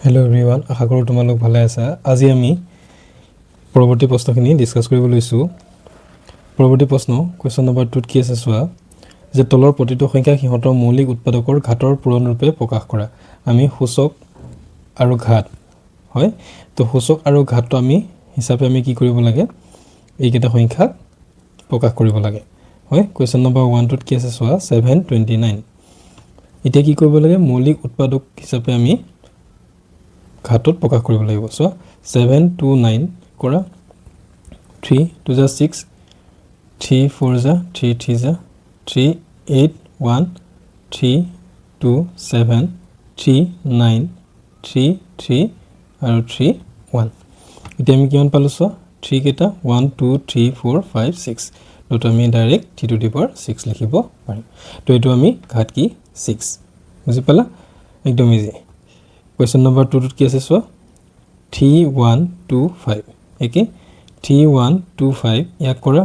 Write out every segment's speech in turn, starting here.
Hello everyone, আশা কৰো তোমালোক ভালে আছা। আজি আমি পৰৱৰ্তী প্ৰশ্নখিনি ডিসকাস কৰিব লৈছো। পৰৱৰ্তী প্ৰশ্ন কোৱেশ্চন নম্বৰ 2 কি আছে চোৱা যে তলৰ প্ৰতিটো সংখ্যা সিহঁতৰ মৌলিক উৎপাদকৰ ঘাতৰ পূৰণ ৰূপে প্ৰকাশ কৰা। আমি সূচক আৰু ঘাত হয় তো সূচক আৰু ঘাতটো আমি হিচাপে আমি কি কৰিব লাগে এইকেইটা সংখ্যা প্ৰকাশ কৰিব লাগে হয়। কোৱেশ্চন নম্বৰ 1 টোত কি আছে চোৱা 729 এতিয়া কি কৰিব লাগে মৌলিক উৎপাদক হিচাপে আমি ঘাতত প্ৰকাশ কৰিব লাগিব। সো 729 কৰা 3 2 যা 6 3 4 যা 3 3 যা 3 8 1 3 2 7 3 9 3 3 আৰু 3 1 এতিয়া আমি কিমান পালো সো 3 কেটা 1 2 3 4 5 6 তো আমি ডাইৰেক্ট 3 টু দি পাৱাৰ 6 লিখিব পাৰিম। তো এটো আমি ঘাত কি 6 বুজি পালা একদম ইজি। Question number 2 টোত কি আছে সো 3125 একে 3125 ইয়াক কৰা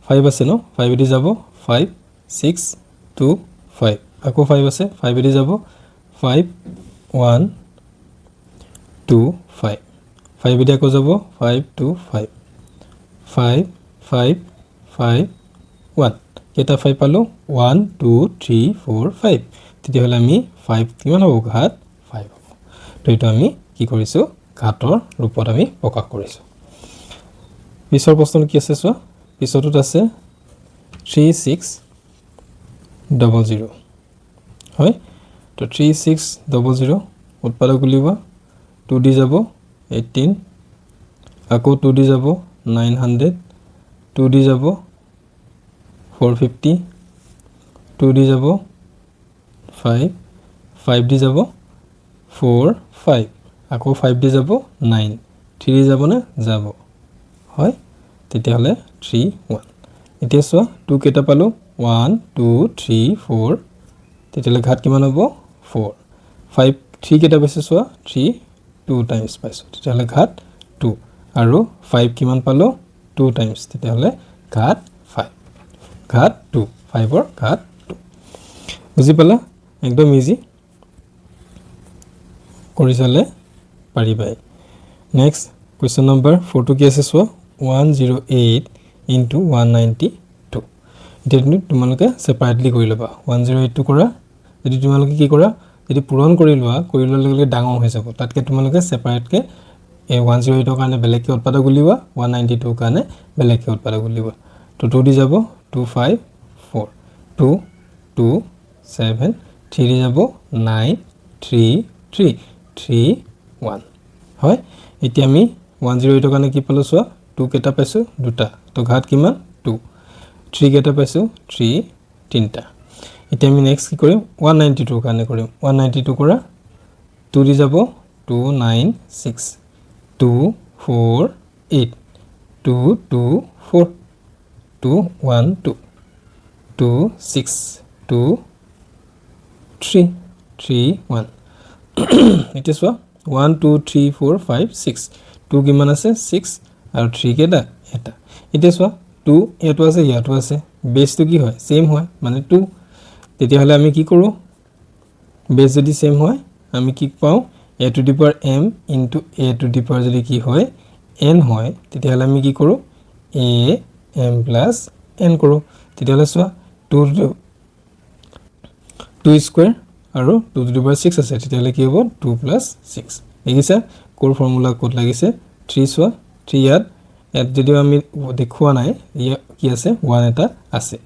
5 আছে ন 5 এদি যাব 5 6 2 5 আকৌ 5 আছে 5 এদি যাব 5 1 2 5 5 এদি আকৌ যাব 5 2 5 5 5 5 1 কেটা 5 পালো 1 2 3 4 5 তেতিয়া হলে আমি 5 কিমান হ'ব ঘাত 5 তো এটা আমি কি কৰিছো ঘাতৰ ৰূপত আমি প্ৰকাশ কৰিছো। পিছৰ প্ৰশ্ন কি আছে চোৱা পিছৰটোত আছে 3600 হয় তো 3600 উৎপাদক উলিওৱা 2 দি যাব 18 আকৌ 2 দি যাব 900 2 দি যাব 450 2 দি যাব 5 5 দি যাব 4 5 আকৌ 5 দি যাব 9 3 দি যাব না যাব হয় তেতিয়া হলে 3 1 এতিয়া সো 2 কেটা পালো 1 2 3 4 তেতিয়া হলে ঘাত কিমান হ'ব 4 5 3 কেটা পাইছে সো 3 2 টাইমছ পাইছো তেতিয়া হলে ঘাত 2 আৰু 5 কিমান পালো 2 টাইমছ তেতিয়া হলে ঘাত 5 ঘাত 2 5 ৰ ঘাত 2 বুজি পালা একদম ইজি কৰি চালে পাৰিবাই। নেক্সট কোৱেশ্চন নম্বৰ 4 টো কি আছে সো 108 into 192 এতিয়া তোমালোকে সেপাৰেটলি কৰি লবা 108 টো কৰা যদি তোমালোকে কি কৰা যদি পূৰণ কৰি লোৱা লগে ডাঙৰ হৈ যাব তাতকে তোমালোকে সেপাৰেটকে এই 108 ৰ কাৰণে বেলেগকে উৎপাদক উলিওৱা 192 ৰ কাৰণে বেলেগকে উৎপাদক উলিওৱা তো 2 দি যাব 2 5 4 2 2 7 3 দি যাব 9 3 3 3 1 হয় এতিয়া আমি 108 ৰ কাৰণে কি পালো সো 2 কেটা পাইছো দুটা তো ঘাত কিমান 2 3 কেটা পাইছো 3 তিনটা এতিয়া আমি নেক্সট কি কৰিম 192 ৰ কাৰণে কৰিম 192 কৰা 2 দি যাব 2 9 6 2 4 8 2 2 4 2 1 2 2 6 2 3 3 1 এটা সো 1 2 3 4 5 6 2 কিমান আছে 6 আৰু 3 কেটা এটা এটা সো 2 এটো আছে ইয়াটো আছে বেসটো কি হয় সেম হয় মানে 2 তেতিয়া হলে আমি কি কৰো বেস যদি সেম হয় আমি কি পাও a to the power m into a to the power যদি কি হয় n হয় তেতিয়া হলে আমি কি কৰো a m plus n কৰো তেতিয়া হলে সো 2 স্কয়াৰ আৰু 2 to the power 6 আছে তেতিয়া হলে কি হ'ব 2 plus 6 দেখিছা কোৰ ফৰ্মুলা কোড লাগিছে 3 সো 3 ইয়াত যদিও আমি দেখুৱা নাই কি আছে 1 এটা আছে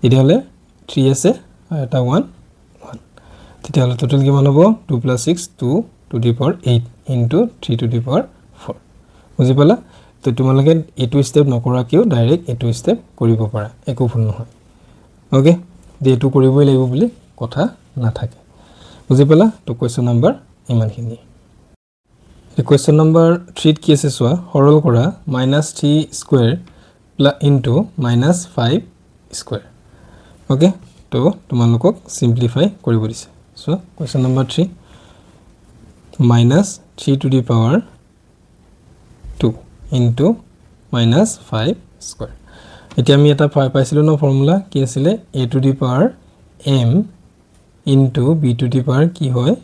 তেতিয়া হলে 3 আছে আৰু এটা 1 1 তেতিয়া হলে টোটাল কিমান হ'ব 2 plus 6 2 to the power 8 into 3 to the power 4 বুজি পালা তো তোমালোকে এটো স্টেপ নকৰা কিও ডাইৰেক্ট এটো স্টেপ কৰিব পাৰা একো ভুল নহয় ওকে যে এটো কৰিবই লাগিব বুলি কথা নাথাকে বুজি পালা তো কোৱেশ্চন নম্বৰ ইমানখিনি কোৱেশ্চন নম্বৰ 3 কি আছে সোৱা সৰল কৰা -3 স্কয়াৰ ইনটু -5 স্কয়াৰ ওকে তো তোমালোকক সিম্পলিফাই কৰিব দিছে so question number 3 -3 to the power 2 into -5 square এতিয়া আমি এটা পাইছিলো ন ফৰ্মুলা কি আছিল a to the power m into b to the power কি হয়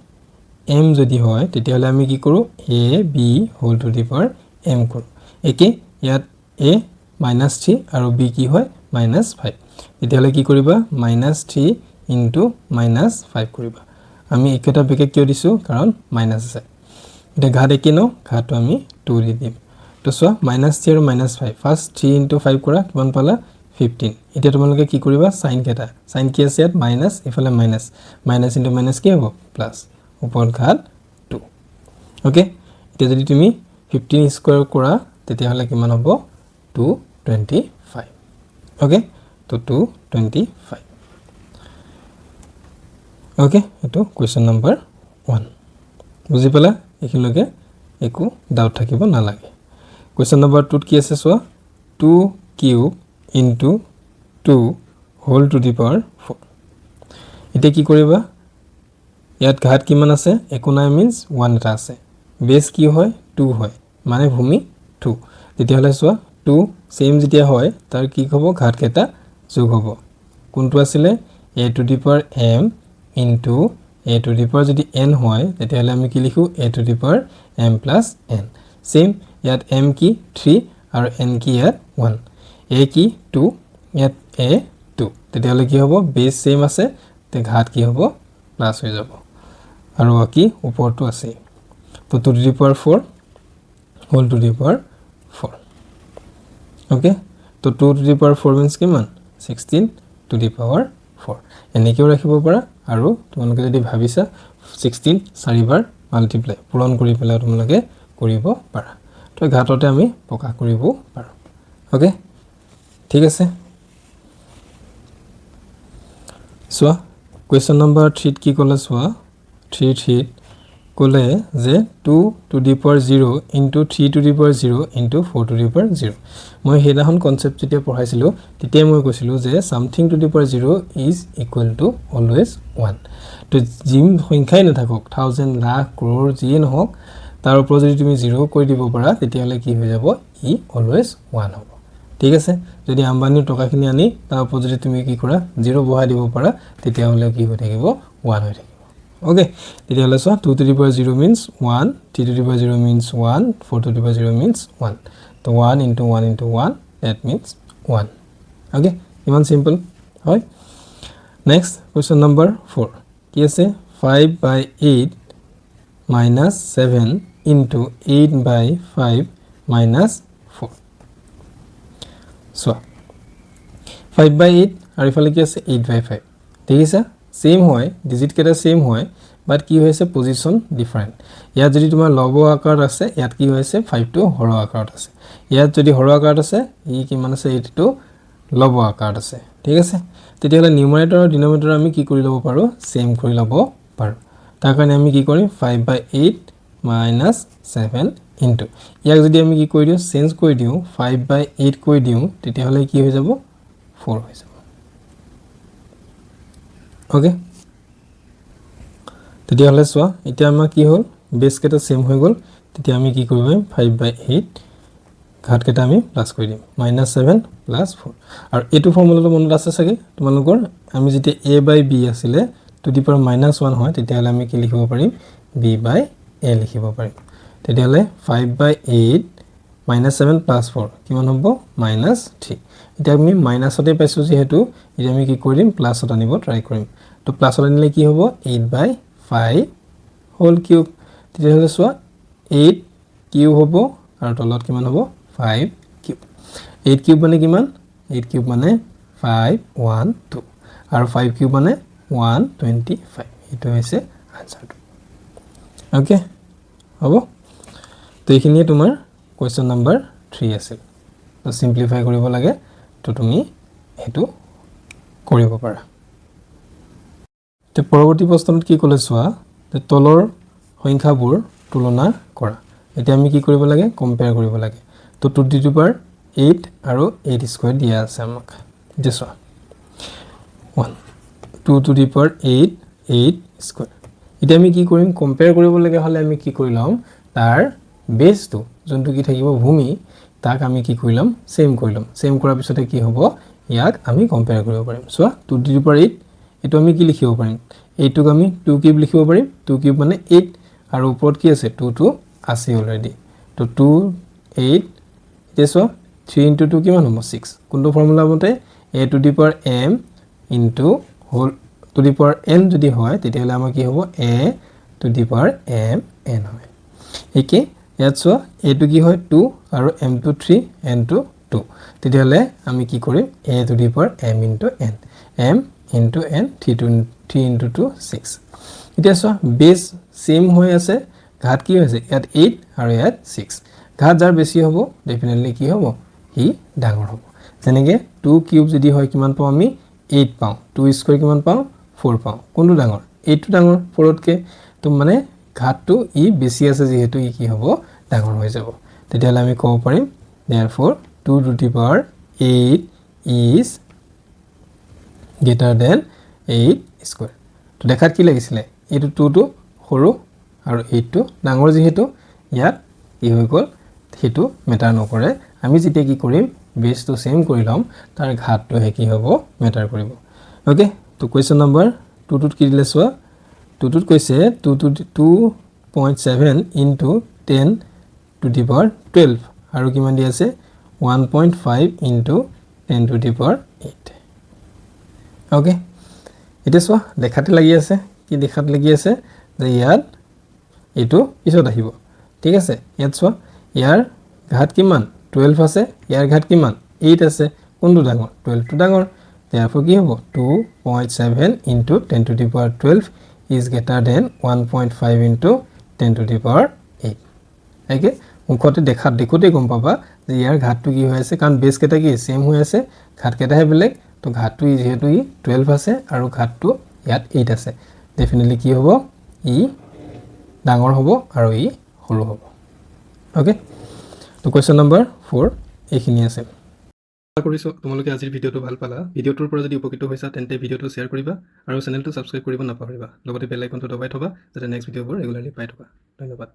m যদি হয় তেতিয়াহলে আমি কি কৰো a b whole to the power m কৰো একে ইয়াত a -3 আৰু b কি হয় -5 তেতিয়াহলে কি কৰিবা -3 ইনটু -5 কৰিবা আমি একেটা বেকে কিয় দিছো কাৰণ মাইনাস আছে এটা ঘাত একে ন ঘাতটো আমি 2 দি দিম তো সো -3 আৰু -5 ফাৰ্স্ট 3 ইনটু 5 কৰা কিমান পালা 15 এতিয়া তোমালোকে কি কৰিবা সাইন কেটা সাইন কি আছে ইয়াত মাইনাস ইফালে মাইনাস মাইনাস ইনটু মাইনাস কি হ'ব প্লাস ওপৰ ঘাত 2 ওকে এতিয়া যদি তুমি 15 স্কয়াৰ কৰা তেতিয়াহলে কিমান হ'ব 225 ওকে তো 225 ওকে এটো কোৱেশ্চন নম্বৰ 1 বুজি পালা এখিলকে একো ডাউট থাকিব না লাগে কোৱেশ্চন নম্বৰ 2 কি আছে so 2 cube into 2 whole to the power 4 এটা কি কৰিবা ইয়াত ঘাত কিমান আছে একো নাই মিন্স 1 এটা আছে বেস কি হয় 2 হয় মানে ভূমি 2 তেতিয়াহলে সো 2 সেম যেতিয়া হয় তাৰ কি হ'ব ঘাত কেটা যোগ হ'ব কোনটো আছিল a two the power m into a two the power যদি n হয় তেতিয়াহলে আমি কি লিখো a two the power m plus n same ইয়াত m কি 3 আৰু n কি ইয়াত 1 a কি 2 ইয়াত a 2 তেতিয়াহলে কি হ'ব বেস সেম আছে তে ঘাত কি হ'ব প্লাস হৈ যাব আৰু বাকি ওপৰটো আছে তো 2 to the power 4 whole to the power 4 okay তো 2 টু দি পাৱাৰ 4 means কিমান 16 টু দি পাৱাৰ 4 এনেকেও ৰাখিব পাৰা আৰু তোমালোকে যদি ভাবিছা 16 চাৰিবাৰ মাল্টিপ্লাই পূৰণ কৰি পেলাই তোমালোকে কৰিব পাৰা তো ঘাততে আমি প্ৰকাশ কৰিব পাৰো ওকে ঠিক আছে সোয়া কোৱেশ্চন নম্বৰ 3 কি ক'লে সোয়া 3 ক'লে যে 2 to the power 0 into 3 two the power 0 into 4 two the power 0 মই হেদাহন কনসেপ্ট যেতিয়া পঢ়াইছিলো তেতিয়া মই কৈছিলো যে something to the power 0 is equal to always 1 তো জিম সংখ্যাই নাথাকক 1000 লাখ ক্ৰোৰ যি নহওক তাৰ ওপৰত যদি তুমি 0 কৰি দিব পাৰা তেতিয়াহলে কি হৈ যাব ই অলৱেজ 1 হ'ব ঠিক আছে যদি আম্বানিৰ টকাখিনি আনি তাৰ ওপৰত যদি তুমি কি কৰা 0 বহাই দিব পাৰা তেতিয়াহলে কি হৈ থাকিব 1 হৈ থাকিব okay তেতিয়াহলে so 2 to the power 0 means 1 3 to the power 0 means 1 4 to the power 0 means 1 so 1 into 1 into 1 that means 1 okay iman simple hoy next question number 4 ki ase 5 by 8 minus 7 into 8 by 5 minus 4 so 5 by 8 আৰু ইফালে কি আছে 8 by 5 দেখিছা same হয় digit কেটা same হয় বাট কি হৈছে পজিশন ডিফারেন্ট ইয়াত যদি তোমাৰ লব আকাৰ আছে ইয়াত কি হৈছে 5 টো হৰ আকাৰত আছে ইয়াত যদি হৰ আকাৰত আছে ই কিমান আছে 8 টো লব আকাৰত আছে ঠিক আছে তেতিয়াহলে নিউমাৰেটৰ আৰু ডিনোমিনেটৰ আমি কি কৰি লব পাৰো সেম কৰি লব পাৰো তাৰ কাৰণে আমি কি কৰিম 5 by 8 minus 7 into ইয়াক যদি আমি কি কৰি দিও চেঞ্জ কৰি দিও 5 by 8 কৰি দিও তেতিয়াহলে কি হৈ যাব 4 হৈ যাব ওকে তেতিয়াহলে সোয়া এতিয়া আমাৰ কি হ'ল বেস কেটা সেম হৈ গল তেতিয়া আমি কি কৰিম 5 by 8 ঘাত কেটা আমি প্লাস কৰি দিম -7 + 4 আৰু এটো ফৰ্মুলাটো মনত আছে সাগে তোমালোকৰ আমি যেতিয়া a by b আছিল টু দি পাৱাৰ -1 হয় তেতিয়াহলে আমি কি লিখিব পাৰিম b by a লিখিব পাৰিম তেতিয়াহলে 5 by 8 -7 + 4 কিমান হ'ব -3 এতিয়া আমি মাইনাসতে পাইছো যেহেতু এতিয়া আমি কি কৰিম প্লাসত আনিব ট্ৰাই কৰিম তো প্লাসত আনিলে কি হ'ব 8 by 5 হোল কিউব তেতিয়াহলে সোয়া 8 কিউব হ'ব আৰু তলত কিমান হ'ব 5 কিউব 8 কিউব মানে কিমান 8 কিউব মানে 512 আৰু 5 কিউব মানে 125 এটো হৈছে আনসাৰটো ওকে হ'ব তো এইখিনিয়ে তোমাৰ কোৱেশ্চন নম্বৰ 3 আছিল তো সিম্পলিফাই কৰিব লাগে তো তুমি এটো কৰিব পাৰা তে পৰৱৰ্তী প্ৰশ্নত কি ক'লে সোৱা তে তলৰ সংখ্যাবোৰ তুলনা কৰা এতিয়া আমি কি কৰিব লাগে কম্পেয়াৰ কৰিব লাগে তো 2 টু দি পাৱাৰ 8 আৰু 8 স্কয়াৰ দিয়া আছে আমাক দিছো 1 2 টু দি পাৱাৰ 8 8 স্কয়াৰ এতিয়া আমি কি কৰিম কম্পেয়াৰ কৰিব লাগে হলে আমি কি কৰি লম তাৰ বেসটো যোনটো কি থাকিব ভূমি তাক আমি কি কৰিলাম সেম কৰাৰ পিছতে কি হ'ব ইয়াক আমি কম্পেয়াৰ কৰিব পাৰিম সো 2 টু দি পাৱাৰ 8 এইটো আমি কি লিখিব পাৰিম এইটোক আমি 2 কিউব লিখিব পাৰিম 2 কিউব মানে 8 আৰু ওপৰত কি আছে 2 টো আছে অলৰেডি তো 2 8 এতিয়া চোৱা 3 into 2 কিমান হ'ব 6 কোনটো ফৰ্মুলা মতে a to the power m into whole to the power n যদি হয় তেতিয়াহলে আমাৰ কি হ'ব a to the power m n হয় একে ইয়াত চোৱা a to কি হয় 2 আৰু m to 3 n to 2 তেতিয়াহলে আমি কি কৰিম a to the power m into n m into n 3 into 2 6 এতিয়া চোৱা বেস সেম হৈ আছে ঘাত কি হৈছে ইয়াত 8 আৰু ইয়াত 6 ঘাত যাৰ বেছি হ'ব ডেফিনেটলি কি হ'ব হি ডাঙৰ হ'ব যেনেকৈ 2 কিউব যদি হয় কিমান পাওঁ আমি 8 পাওঁ 2 স্কয়াৰ কিমান পাওঁ 4 পাওঁ কোনটো ডাঙৰ 8 টো ডাঙৰ 4 তকে তো মানে ঘাতটো ই বেছি আছে যেহেতু ই কি হ'ব ডাঙৰ হৈ যাব তেতিয়াহলে আমি ক'ব পাৰিম therefore 2 to the power 8 is greater than 8 square তো দেখাত কি লাগিছিলে এইটো 2 টো সৰু আৰু 8 টো ডাঙৰ যেহেতু ইয়াত কি হৈ গ'ল হেতু মেটাৰ নকৰে আমি যেতিয়া কি কৰিম বেসটো সেম কৰি লম তাৰ ঘাতটো হে কি হ'ব মেটাৰ কৰিব ওকে তো কোৱেশ্চন নম্বৰ 2 টোত কি দিলে চোৱা 2 টোত কৈছে 2.7 into 10 to the power 12 আৰু কিমান দি আছে 1.5 into 10 to the power 8 okay এটা চোৱা দেখাতে লাগি আছে কি দেখাত লাগি আছে যে ইয়াত এটো পিছত আহিব ঠিক আছে ইয়াত চোৱা ইয়াৰ ঘাত কিমান 12 আছে ইয়াৰ ঘাত কিমান 8 আছে কোনটো ডাঙৰ 12 টো ডাঙৰ therefore কি হ'ব 2.7 into 10 to the power 12 is greater than 1.5 into 10 to the power 8 একে মুখতে দেখাত দেখোতে গম পাবা যে ইয়াৰ ঘাতটো কি হৈ আছে কাৰণ বেস কেটা কি সেম হৈ আছে ঘাত কেটাহে বেলেগ তো ঘাতটো যেহেতু ই 12 আছে আৰু ঘাতটো ইয়াত 8 আছে ডেফিনেটলি কি হ'ব ই ডাঙৰ হ'ব আৰু ই সৰু হ'ব ওকে তো কোৱেশ্চন নম্বৰ 4 এইখিনি আছে আশা কৰিছো তোমালোকে আজিৰ ভিডিওটো ভাল পালা ভিডিওটোৰ পৰা যদি উপকৃত হৈছা তেন্তে ভিডিওটো শেয়াৰ কৰিবা আৰু চেনেলটো সাবস্ক্ৰাইব কৰিব নাপাহৰিবা লগতে বেল আইকনটো দবাই থবা যাতে নেক্সট ভিডিওবোৰ ৰেগুলাৰলি পাই থকা ধন্যবাদ